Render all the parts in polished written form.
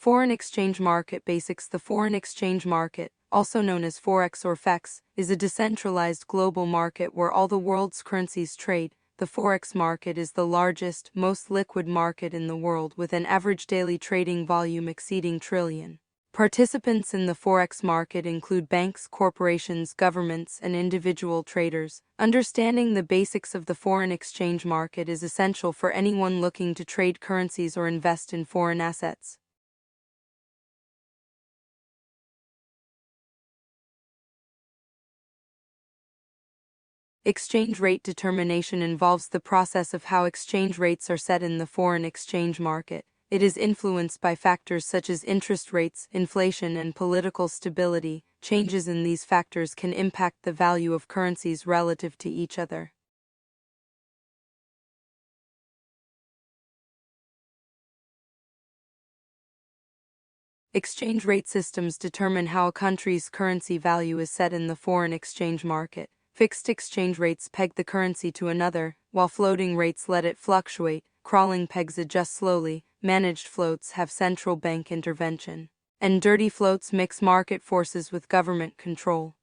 Foreign exchange market basics. The foreign exchange market, also known as Forex or FX, is a decentralized global market where all the world's currencies trade. The Forex market is the largest, most liquid market in the world with an average daily trading volume exceeding trillion. Participants in the Forex market include banks, corporations, governments, and individual traders. Understanding the basics of the foreign exchange market is essential for anyone looking to trade currencies or invest in foreign assets. Exchange rate determination involves the process of how exchange rates are set in the foreign exchange market. It is influenced by factors such as interest rates, inflation, and political stability. Changes in these factors can impact the value of currencies relative to each other. Exchange rate systems determine how a country's currency value is set in the foreign exchange market. Fixed exchange rates peg the currency to another, while floating rates let it fluctuate. Crawling pegs adjust slowly. Managed floats have central bank intervention. And dirty floats mix market forces with government control.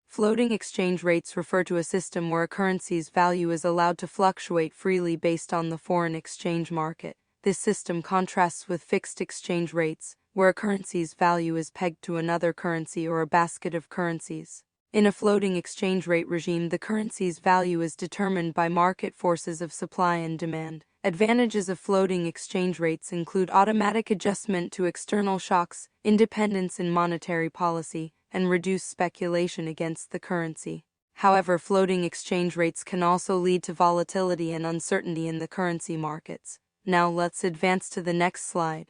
Floating exchange rates refer to a system where a currency's value is allowed to fluctuate freely based on the foreign exchange market. This system contrasts with fixed exchange rates, where a currency's value is pegged to another currency or a basket of currencies. In a floating exchange rate regime, the currency's value is determined by market forces of supply and demand. Advantages of floating exchange rates include automatic adjustment to external shocks, independence in monetary policy, and reduced speculation against the currency. However, floating exchange rates can also lead to volatility and uncertainty in the currency markets. Now let's advance to the next slide.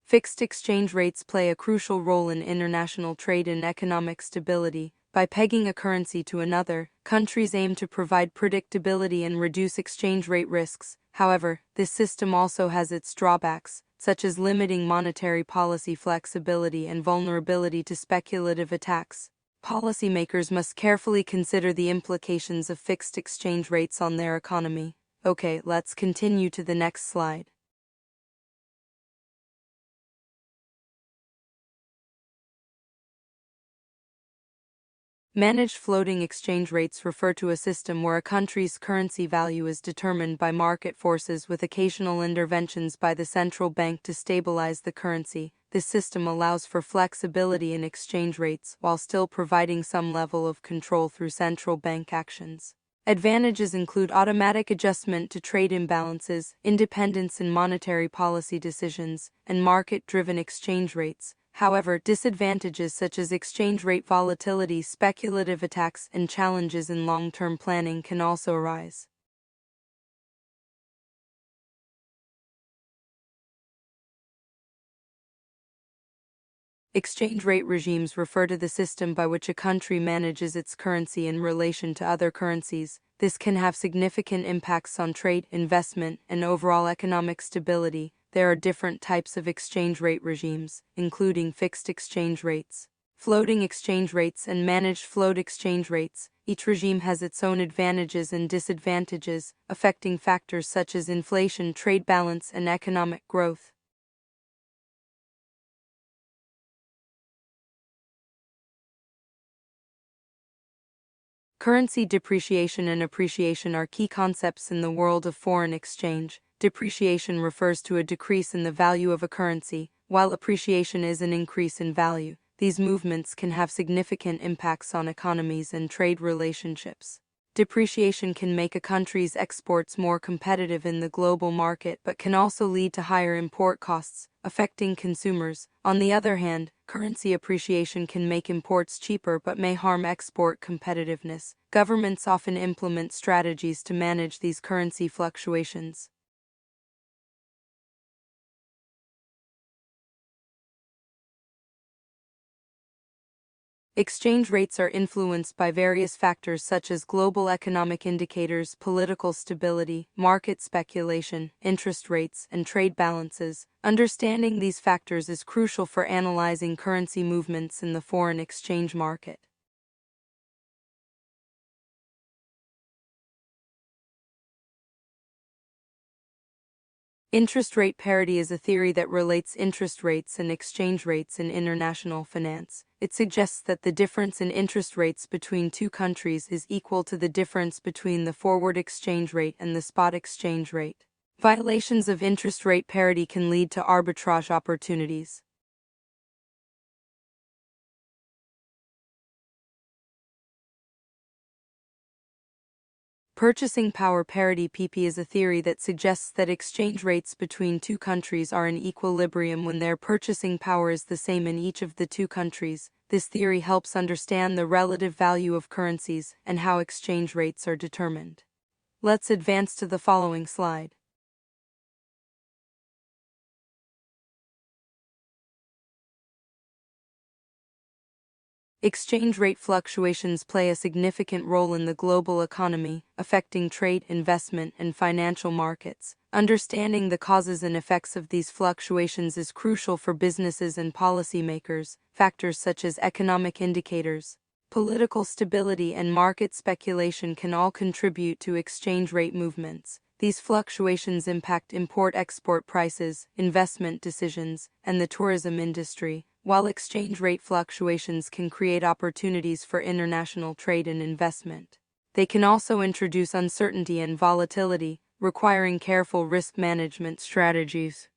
Fixed exchange rates play a crucial role in international trade and economic stability. By pegging a currency to another, countries aim to provide predictability and reduce exchange rate risks. However, this system also has its drawbacks, such as limiting monetary policy flexibility and vulnerability to speculative attacks. Policymakers must carefully consider the implications of fixed exchange rates on their economy. Okay, let's continue to the next slide. Managed floating exchange rates refer to a system where a country's currency value is determined by market forces with occasional interventions by the central bank to stabilize the currency. This system allows for flexibility in exchange rates while still providing some level of control through central bank actions. Advantages include automatic adjustment to trade imbalances, independence in monetary policy decisions, and market-driven exchange rates. However, disadvantages such as exchange rate volatility, speculative attacks, and challenges in long-term planning can also arise. Exchange rate regimes refer to the system by which a country manages its currency in relation to other currencies. This can have significant impacts on trade, investment, and overall economic stability. There are different types of exchange rate regimes, including fixed exchange rates, floating exchange rates, and managed float exchange rates. Each regime has its own advantages and disadvantages, affecting factors such as inflation, trade balance, and economic growth. Currency depreciation and appreciation are key concepts in the world of foreign exchange. Depreciation refers to a decrease in the value of a currency, while appreciation is an increase in value. These movements can have significant impacts on economies and trade relationships. Depreciation can make a country's exports more competitive in the global market but can also lead to higher import costs, affecting consumers. On the other hand, currency appreciation can make imports cheaper but may harm export competitiveness. Governments often implement strategies to manage these currency fluctuations. Exchange rates are influenced by various factors such as global economic indicators, political stability, market speculation, interest rates, and trade balances. Understanding these factors is crucial for analyzing currency movements in the foreign exchange market. Interest rate parity is a theory that relates interest rates and exchange rates in international finance. It suggests that the difference in interest rates between two countries is equal to the difference between the forward exchange rate and the spot exchange rate. Violations of interest rate parity can lead to arbitrage opportunities. Purchasing power parity (PP) is a theory that suggests that exchange rates between two countries are in equilibrium when their purchasing power is the same in each of the two countries. This theory helps understand the relative value of currencies and how exchange rates are determined. Let's advance to the following slide. Exchange rate fluctuations play a significant role in the global economy, affecting trade, investment, and financial markets. Understanding the causes and effects of these fluctuations is crucial for businesses and policymakers. Factors such as economic indicators, political stability, and market speculation can all contribute to exchange rate movements. These fluctuations impact import-export prices, investment decisions, and the tourism industry, while exchange rate fluctuations can create opportunities for international trade and investment. They can also introduce uncertainty and volatility, requiring careful risk management strategies.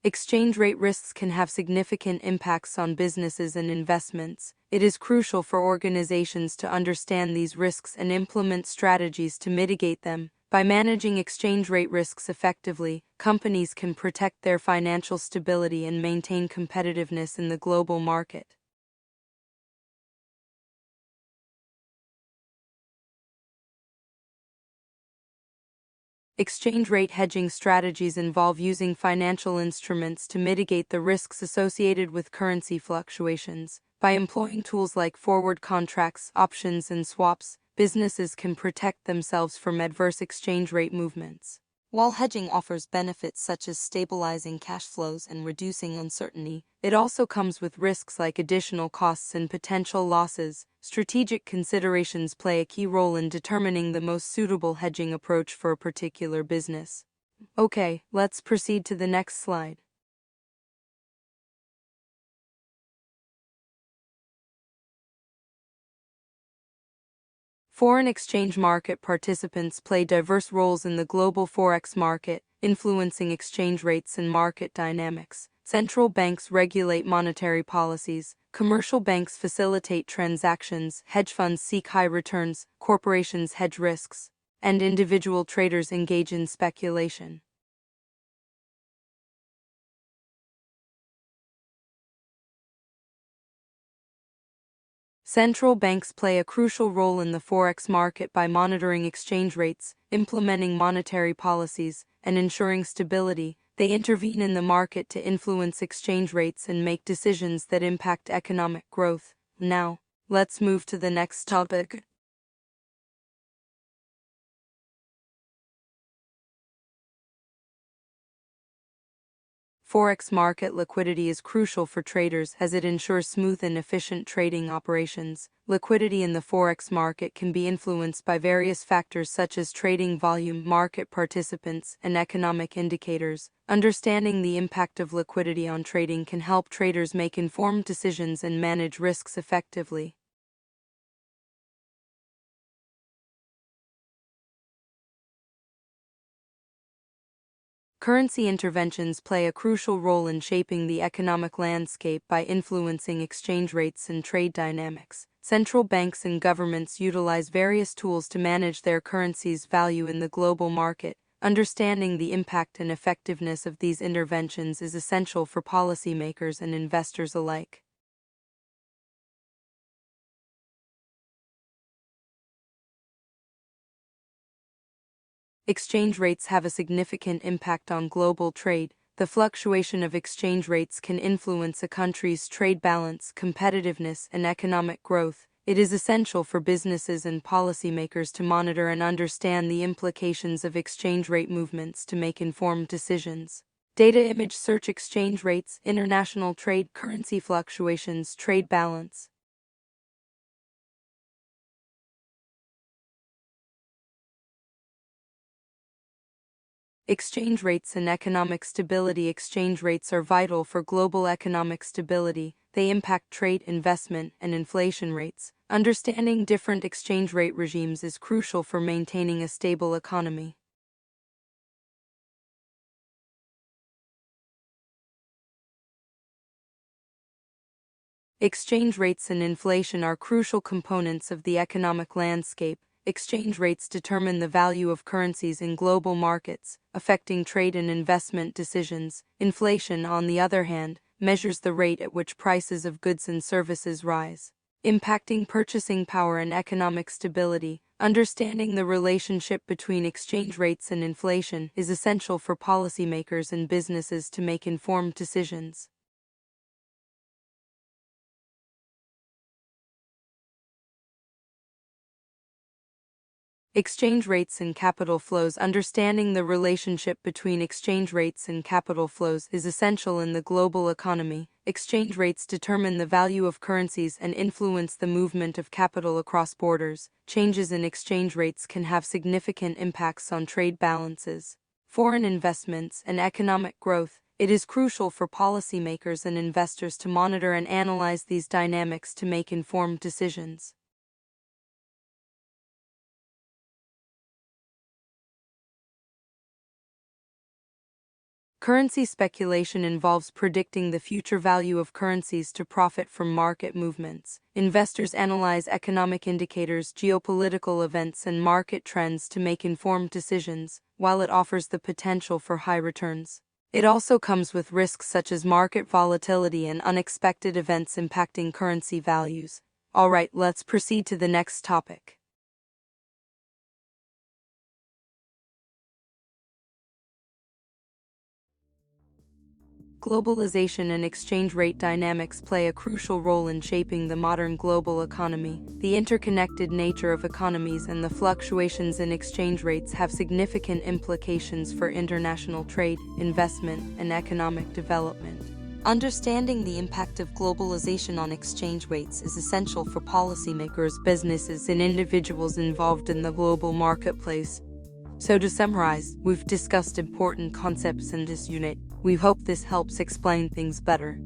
Exchange rate risks can have significant impacts on businesses and investments. It is crucial for organizations to understand these risks and implement strategies to mitigate them. By managing exchange rate risks effectively, companies can protect their financial stability and maintain competitiveness in the global market. Exchange rate hedging strategies involve using financial instruments to mitigate the risks associated with currency fluctuations. By employing tools like forward contracts, options, and swaps, businesses can protect themselves from adverse exchange rate movements. While hedging offers benefits such as stabilizing cash flows and reducing uncertainty, it also comes with risks like additional costs and potential losses. Strategic considerations play a key role in determining the most suitable hedging approach for a particular business. Okay, let's proceed to the next slide. Foreign exchange market participants play diverse roles in the global forex market, influencing exchange rates and market dynamics. Central banks regulate monetary policies, commercial banks facilitate transactions, hedge funds seek high returns, corporations hedge risks, and individual traders engage in speculation. Central banks play a crucial role in the forex market by monitoring exchange rates, implementing monetary policies, and ensuring stability. They intervene in the market to influence exchange rates and make decisions that impact economic growth. Now, let's move to the next topic. Forex market liquidity is crucial for traders as it ensures smooth and efficient trading operations. Liquidity in the forex market can be influenced by various factors such as trading volume, market participants, and economic indicators. Understanding the impact of liquidity on trading can help traders make informed decisions and manage risks effectively. Currency interventions play a crucial role in shaping the economic landscape by influencing exchange rates and trade dynamics. Central banks and governments utilize various tools to manage their currency's value in the global market. Understanding the impact and effectiveness of these interventions is essential for policymakers and investors alike. Exchange rates have a significant impact on global trade. The fluctuation of exchange rates can influence a country's trade balance, competitiveness, and economic growth. It is essential for businesses and policymakers to monitor and understand the implications of exchange rate movements to make informed decisions. Data image search exchange rates, international trade, currency fluctuations, trade balance. Exchange rates and economic stability. Exchange rates are vital for global economic stability. They impact trade, investment, and inflation rates. Understanding different exchange rate regimes is crucial for maintaining a stable economy. Exchange rates and inflation are crucial components of the economic landscape. Exchange rates determine the value of currencies in global markets, affecting trade and investment decisions. Inflation, on the other hand, measures the rate at which prices of goods and services rise, impacting purchasing power and economic stability. Understanding the relationship between exchange rates and inflation is essential for policymakers and businesses to make informed decisions. Exchange rates and capital flows. Understanding the relationship between exchange rates and capital flows is essential in the global economy. Exchange rates determine the value of currencies and influence the movement of capital across borders. Changes in exchange rates can have significant impacts on trade balances, foreign investments, and economic growth. It is crucial for policymakers and investors to monitor and analyze these dynamics to make informed decisions. Currency speculation involves predicting the future value of currencies to profit from market movements. Investors analyze economic indicators, geopolitical events, and market trends to make informed decisions, while it offers the potential for high returns. It also comes with risks such as market volatility and unexpected events impacting currency values. Alright, let's proceed to the next topic. Globalization and exchange rate dynamics play a crucial role in shaping the modern global economy. The interconnected nature of economies and the fluctuations in exchange rates have significant implications for international trade, investment, and economic development. Understanding the impact of globalization on exchange rates is essential for policymakers, businesses, and individuals involved in the global marketplace. So to summarize, we've discussed important concepts in this unit. We hope this helps explain things better.